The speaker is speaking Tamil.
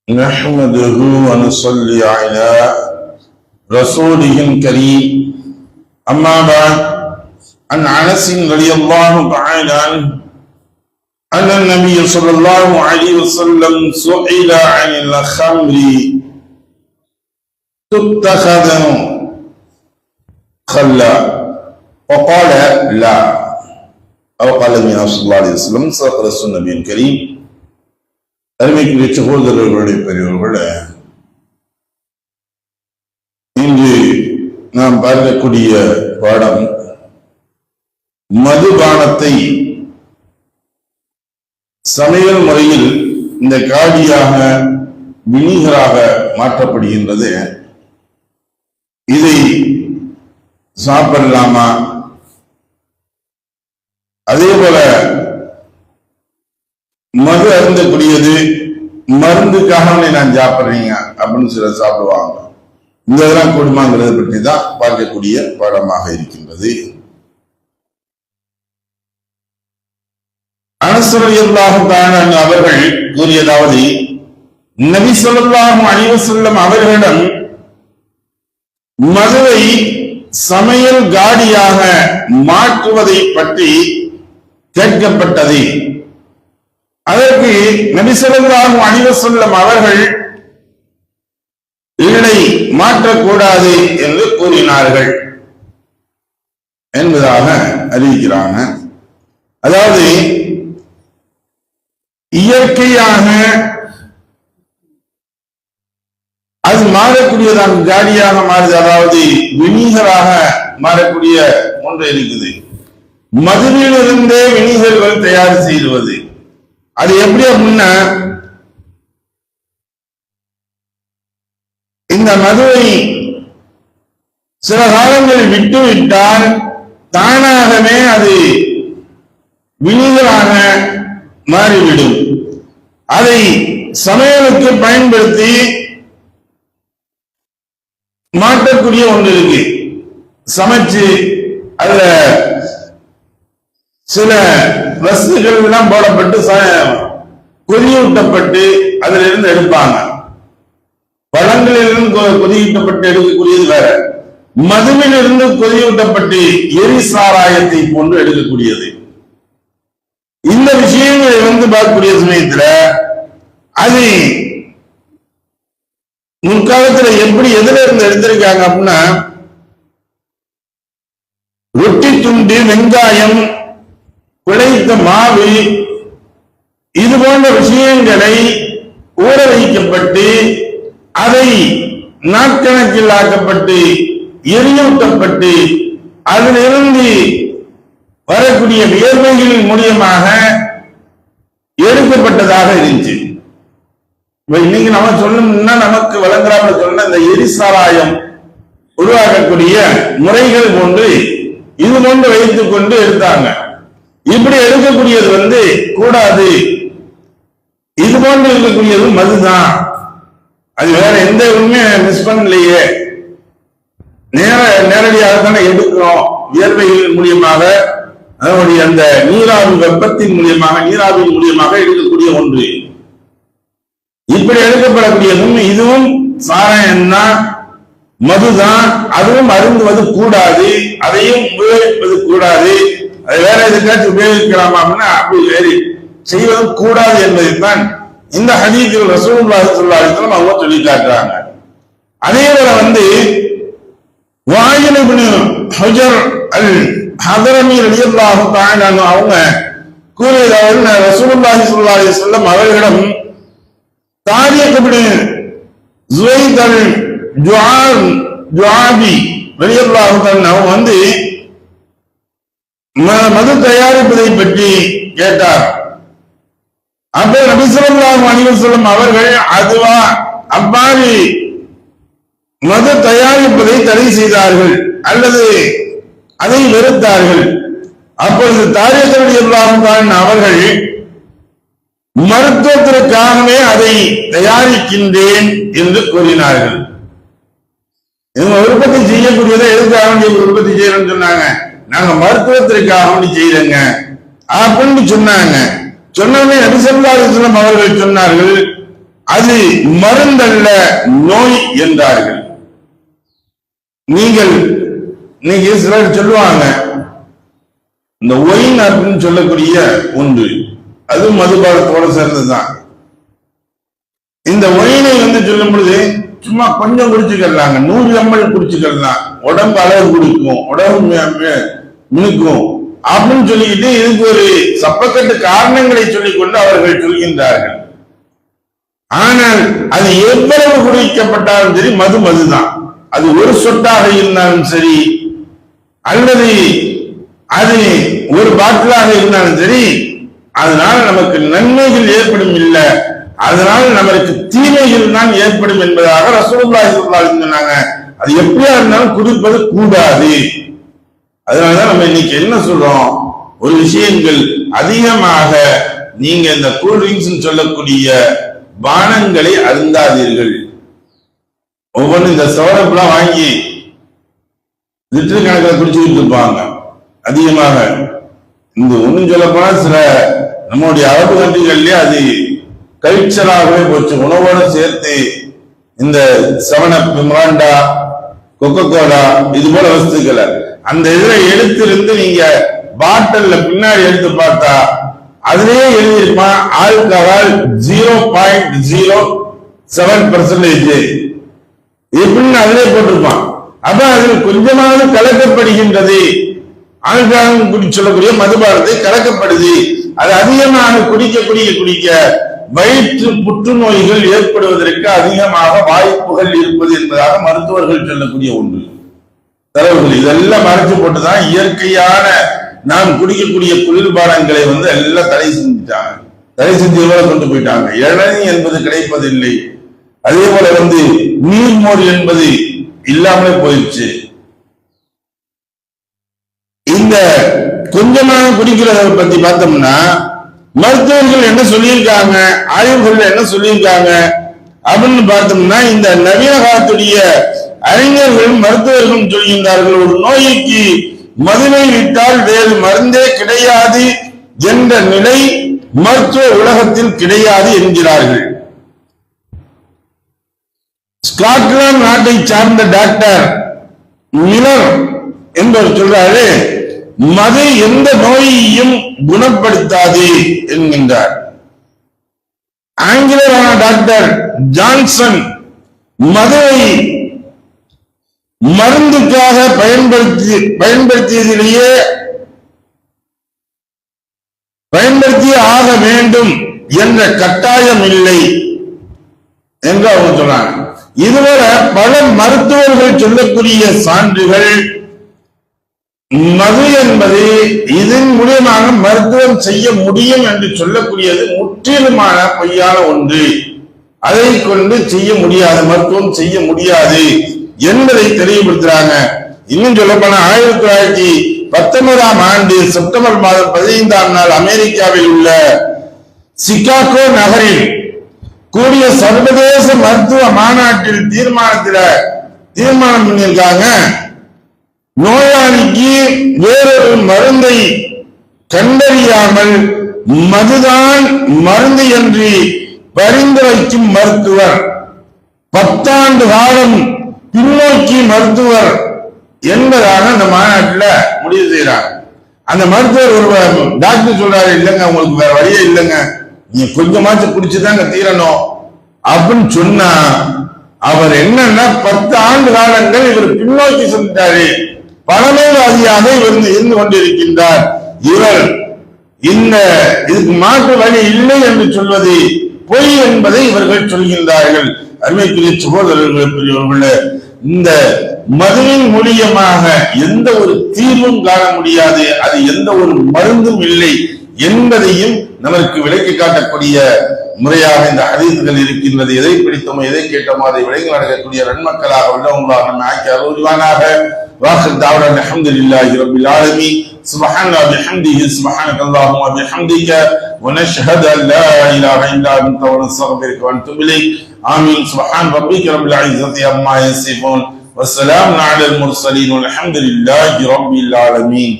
نحمده ونصلي على رسوله الكريم أما بعد عن أنس رضي الله تعالى عنه أن النبي صلى الله عليه وسلم سئل عن الخمر تتخذ خلا وقال لا أو قال النبي صلى الله عليه وسلم صدق رسول النبي الكريم. அருமைக்குரிய சகோதரர்களுடைய பெரியவர்களே, இன்று நாம் பார்க்கக்கூடிய பாடம் மதுபானத்தை சமையல் முறையில் இந்த காடியாக வினிகராக மாற்றப்படுகின்றது. இதை சாப்பிடலாமா? அதே போல மது அருந்தக்கூடியது மருந்துக்காக நான் சாப்பிடுறீங்க அப்படின்னு சிலர் சாப்பிடுவாங்க. இந்த இதெல்லாம் கொடுமாங்கிறத பற்றி தான் பார்க்கக்கூடிய பாடமாக இருக்கின்றது. அனஸ் ரலியல்லாஹு தஆலா அவர்கள் கூறியதாவது, நபி ஸல்லல்லாஹு அலைஹி வஸல்லம் அவர்களிடம் மதுவை சமையல் காடியாக மாற்றுவதை பற்றி கேட்கப்பட்டது. அதற்கு நபி ஸல்லல்லாஹு அலைஹி வஸல்லம் அவர்கள் இதனை மாற்றக்கூடாது என்று கூறினார்கள் என்பதாக அறிவிக்கிறாங்க. அதாவது இயற்கையாக அது மாறக்கூடியதாக காடியாக மாறுது, அதாவது வினிகராக மாறக்கூடிய ஒன்று இருக்குது. மதுவிலிருந்தே வினிகர்கள் தயார் செய்வது. அது எப்படி அப்படின்னா, இந்த மதுவை சில காலங்களில் விட்டுவிட்டால் தானாகவே அது வினிகராக மாறிவிடும். அதை சமையலுக்கு பயன்படுத்தி மாற்றக்கூடிய ஒன்று இருக்கு. சமைச்சு அதுல சில வஸ்துகள் எல்லாம் போடப்பட்டு கொதியூட்டப்பட்டு அதுல இருந்து எடுப்பாங்க. பழங்களிலிருந்து கொதியூட்டப்பட்டு எடுக்கக்கூடியது வேற, மதுவில் இருந்து கொதியூட்டப்பட்டு எரிசாராயத்தை போன்று எடுக்கக்கூடியது. இந்த விஷயங்களை பார்க்கக்கூடிய சமயத்துல அது முற்காலத்துல எப்படி எதுல இருந்து எடுத்திருக்காங்க அப்படின்னா, ரொட்டி துண்டு, வெங்காயம், குழைத்த மாவு, இது போன்ற விஷயங்களை ஊற வைக்கப்பட்டு அதை நாட்கணக்கில் ஆக்கப்பட்டு எரியூட்டப்பட்டு அதிலிருந்து வரக்கூடிய வியர்வைகளின் மூலியமாக எடுக்கப்பட்டதாக இருந்துச்சு. இன்னைக்கு நம்ம சொல்லணும்னா நமக்கு வழங்குறாமல் சொன்ன இந்த எரிசாராயம் உருவாக்கக்கூடிய முறைகள் போன்று இது போன்று வைத்துக் கொண்டு எடுத்தாங்க. இப்படி எடுக்கக்கூடியது கூடாது. இது போன்று இருக்கக்கூடியது மதுதான். அது வேற எந்த உண்மையை மிஸ் பண்ணலையே, நேரடியாகத்தானே எடுக்கிறோம். வியர்வைகளின் மூலியமாக, அதனுடைய அந்த நீராவி வெப்பத்தின் மூலியமாக, நீராவின் மூலியமாக எடுக்கக்கூடிய ஒன்று. இப்படி எடுக்கப்படக்கூடியதும் இதுவும் சாராயம் தான், மதுதான். அதுவும் அருந்துவது கூடாது, அதையும் உபயோகிப்பது கூடாது. அது வேற எதுக்காச்சும் உபயோகிக்கலாமா அப்படின்னா அப்படி வேறு செய்வதும் கூடாது என்பதைத்தான் இந்த ஹதீஸில் ரசூலுல்லாஹி ஸல்லல்லாஹு அலைஹி வஸல்லம் அவங்க சொல்லி காட்டுறாங்க. அதே போல வாயில் இப்னு ஹுஜர் அல் ஹதரமி ரலியல்லாஹு தஆலா அவங்க கூறியதாவது, ரசூலுல்லாஹி ஸல்லல்லாஹு அலைஹி வஸல்லம் அவர்களிடம் தாரிக் இப்னு ஸுவைத் அல் ஜுஆபி ரலியல்லாஹு தஆலா அவங்க மது தயாரிப்பதை பற்றி கேட்டார். அப்ப நபி ஸல்லல்லாஹு அலைஹி வஸல்லம் அவர்கள் அதுவா அவ்வாறு மது தயாரிப்பதை தடை செய்தார்கள் அல்லது அதை வெறுத்தார்கள். அப்பொழுது தாரிக் ரலியல்லாஹு தஆலா அவர்கள் மருத்துவத்திற்காகவே அதை தயாரிக்கின்றேன் என்று கூறினார்கள். இவங்க உற்பத்தி செய்யக்கூடியதை எதுக்காக உற்பத்தி செய்யணும்னு சொன்னாங்க? நாங்க மருத்துவத்திற்காக செய்யறங்க அப்படின்னு சொன்னாங்க. சொன்னவே நபி ஸல்லல்லாஹு அலைஹி வஸல்லம் அவர்கள் சொன்னார்கள், அது மருந்தல்ல நோய் என்றார்கள். நீங்க சிலர் சொல்லுவாங்க இந்த ஒயின் அப்படின்னு சொல்லக்கூடிய ஒன்று, அது மதுபானத்தோட சேர்ந்ததுதான். இந்த ஒயினை சொல்லும் பொழுது சும்மா கொஞ்சம் குடிச்சுக்கலாம், 100 ml குடிச்சுக்கலாம், உடம்பு அளவு குடிக்கும், உடம்பு மினுக்கும் அப்படின்னு சொல்லிக்கிட்டு இதுக்கு ஒரு சப்பக்கட்டு காரணங்களை சொல்லிக் கொண்டு அவர்கள் சொல்கின்றார்கள். ஆனால் அது எவ்வளவு குடிக்கப்பட்டாலும் சரி மதுதான். அது ஒரு சொட்டாக இருந்தாலும் சரி அல்லது அது ஒரு பாட்டிலாக இருந்தாலும் சரி, அதனால நமக்கு நன்மைகள் ஏற்படும் இல்லை, அதனால நமக்கு தீமைகள் தான் ஏற்படும் என்பதாக ரசூலுல்லாஹி ஸல்லல்லாஹு அலைஹி வஸல்லம் சொன்னாங்க. அது எப்படியா இருந்தாலும் குடிப்பது கூடாது. அதனாலதான் நம்ம இன்னைக்கு என்ன சொல்றோம், ஒரு விஷயங்கள் அதிகமாக நீங்க இந்த கூல்ட்ரிங்க்ஸ் சொல்லக்கூடிய பானங்களை அருந்தாதீர்கள். ஒவ்வொன்றும் இந்த சோடப்பெல்லாம் வாங்கி லிட்டர் கணக்கில் குடிச்சுக்கிட்டு இருப்பாங்க அதிகமாக. இந்த ஒன்னும் சொல்ல போனா சில நம்முடைய அரபு கண்ட்ரிகள்லயே அது கல்ச்சராகவே போச்சு. உணவோட சேர்த்து இந்த 7up, மிராண்டா, கொக்கோகோலா இது போல வஸ்துக்களை அந்த இதுல எடுத்திருந்து நீங்க பாட்டில்ல பின்னாடி எடுத்து பார்த்தா அதுலயே எழுதியிருப்பான் ஆல்கஹால் 0.07% எப்படின்னு அதிலே போட்டிருப்பான். அப்ப அதில் கொஞ்சமாவது கலக்கப்படுகின்றது. ஆல்கஹால் குடி சொல்லக்கூடிய மதுபானத்தை கலக்கப்படுது. அது அதிகமாக குடிக்க வயிற்று புற்றுநோய்கள் ஏற்படுவதற்கு அதிகமாக வாய்ப்புகள் இருப்பது என்பதாக மருத்துவர்கள் சொல்லக்கூடிய ஒன்று. தலைவர்கள் இதெல்லாம் மறைச்சு போட்டுதான் இயற்கையான நாம் குடிக்கக்கூடிய குளிர்பானங்களை எல்லாம் தடை செஞ்சுட்டாங்க. தடை செஞ்சு கொண்டு போயிட்டாங்க. இளநீ என்பது கிடைப்பதில்லை. அதே போல நீர்மோர் என்பது இல்லாமலே போயிடுச்சு. இந்த கொஞ்சமாக குடிக்கிறத பத்தி பார்த்தோம்னா மருத்துவர்கள் என்ன சொல்லியிருக்காங்க, ஆய்வுகள் என்ன சொல்லியிருக்காங்க அப்படின்னு பார்த்தோம்னா, இந்த நவீன காலத்துடைய அறிஞர்களும் மருத்துவர்களும் சொல்கின்றார்கள், ஒரு நோய்க்கு மதுவை விட்டால் வேறு மருந்தே கிடையாது என்ற நிலை மருத்துவ உலகத்தில் கிடையாது என்கிறார்கள். ஸ்காட்லாந்து நாட்டை சார்ந்த டாக்டர் மிலர் என்பவர் சொல்றாரு, மது எந்த நோயையும் குணப்படுத்தாது என்கின்றார். ஆங்கிலரான டாக்டர் ஜான்சன் மதுவை மருந்துக்காக பயன்படுத்தியே ஆக வேண்டும் என்ற கட்டாயம் இல்லை என்று அவர் சொன்னார். இதுவரை பல மருத்துவர்கள் சொல்லக்கூடிய சான்றுகள் மது என்பது இதன் மூலமாக மருத்துவம் செய்ய முடியும் என்று சொல்லக்கூடியது முற்றிலுமான பொய்யான ஒன்று. அதை கொண்டு செய்ய முடியாது, மருத்துவம் செய்ய முடியாது என்பதை தெளிவுபடுத்துறாங்க. இன்னும் சொல்ல போனா 1919ஆம் ஆண்டு செப்டம்பர் மாதம் 15ஆம் நாள் அமெரிக்காவில் உள்ள சிகாகோ நகரில் கூடிய சர்வதேச மருத்துவ மாநாட்டில் தீர்மானம் பண்ணியிருக்காங்க, நோயாளிக்கு வேறொரு மருந்தை கண்டறியாமல் மதுதான் மருந்து என்று பரிந்துரைக்கும் மருத்துவர் 10 ஆண்டு காலம் பின்னோக்கி மருத்துவர் என்பதாக அந்த மாநாட்டில் முடிவு செய்யறாங்க. அந்த மருத்துவர் ஒரு டாக்டர் சொல்றாரு, இல்லைங்க உங்களுக்கு வேற வழியே இல்லைங்க, நீங்க கொஞ்சமாச்சும் குடிச்சுதாங்க தீரணும் அப்படின்னு சொன்னா, அவர் என்னன்னா 10 ஆண்டு காலங்கள் இவர் பின்னோக்கி சென்றாரு, பழமைவாதியாக இருந்து கொண்டிருக்கின்றார். இவர் இதுக்கு மாற்று வழி இல்லை என்று சொல்வது பொய் என்பதை இவர்கள் சொல்கின்றார்கள். அருமைக்குரிய சகோதரர்களே, இந்த மதுவின் மூலியமாக எந்த ஒரு தீர்வும் காண முடியாது, அது எந்த ஒரு மருந்தும் இல்லை என்பதையும் நமக்கு விளக்கி காட்டக்கூடிய முறையாக இந்த ஹதீஸ்கள் இருக்கின்றது. எதை பிடித்தோமோ எதை கேட்டோமோ அதை விளங்கி நடக்கக்கூடிய நன்மக்களாக உள்ளவங்களாக நம்ம ஆக்கி அருள்வானாக. واخر دعوانا الحمد لله رب العالمين سبحان الله وبحمده سبحانك اللهم وبحمدك ونشهد ان لا اله الا انت ونستغفرك ونتوب اليك. آمين. سبحان ربك رب العزة عما يصفون والسلام على المرسلين والحمد لله رب العالمين.